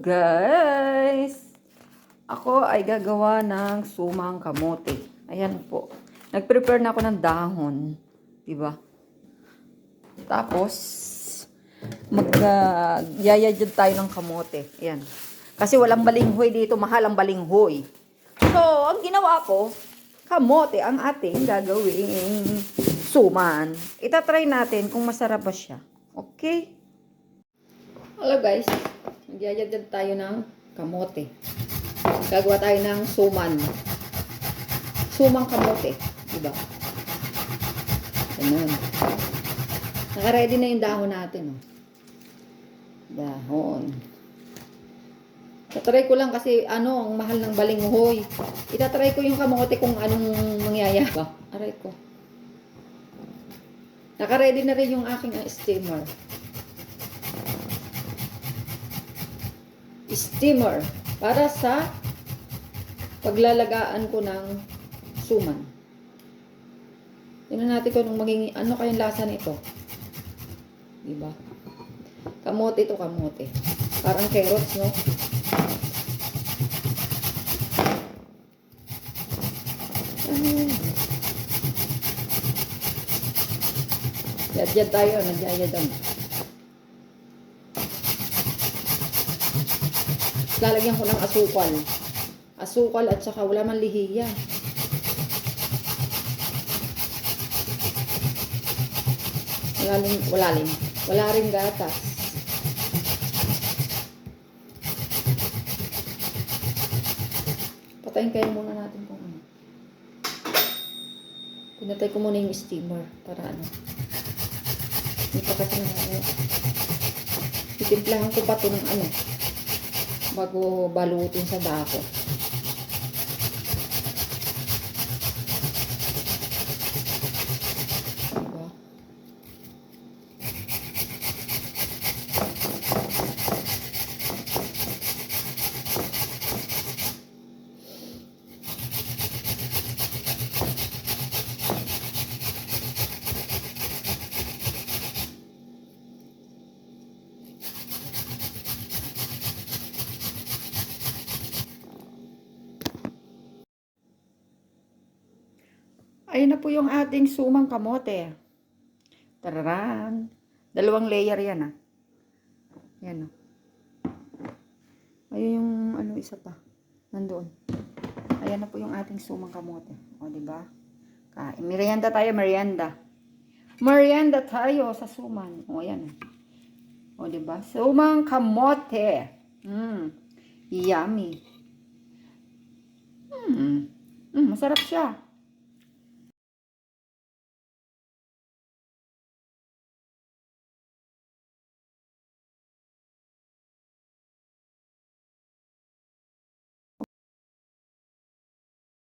guys! Ako ay gagawa ng sumang kamote. Ayan po. Nag-prepare na ako ng dahon. Diba? Tapos, yayadjad tayo ng kamote. Ayan. Kasi walang balinghoy dito. Mahal ang balinghoy. So, ang ginawa ko, kamote ang ating gagawing suman. Itatry natin kung masarap ba siya. Okay? Hello guys. Magyayadjad tayo ng kamote. Gagawa tayo ng suman. Sumang kamote. Diba? Ganun. Naka-ready na yung dahon natin. Oh. Dahon. Itatry ko lang kasi ang mahal ng balinghoy. Itatry ko yung kamote kung anong mangyayari. Aray ko. Naka-ready na rin yung aking steamer. Steamer para sa paglalagaan ko ng suman. Tingnan natin kung maging ano kayang lasa nito. Diba? Kamote ito, kamote. Parang carrots, no? Yad-yad tayo, nagyayad. Lalagyan ko ng asukal. Asukal at saka wala man lihiya. Wala rin gatas. Patayin kayo muna natin kung ano. Pinatay ko muna yung steamer para ano. Hindi pa kasi na titimplahan ko pa ito ng ano bago balutin sa dako. Diba? Ayun na po yung ating sumang kamote. Tararan. 2 layer yan Yan Ayun yung isa pa. Nandoon. Ayan na po yung ating sumang kamote. O, diba? Merienda tayo, merienda. Merienda tayo sa suman. O, ayan. O, diba? Sumang kamote. Yummy. Masarap siya.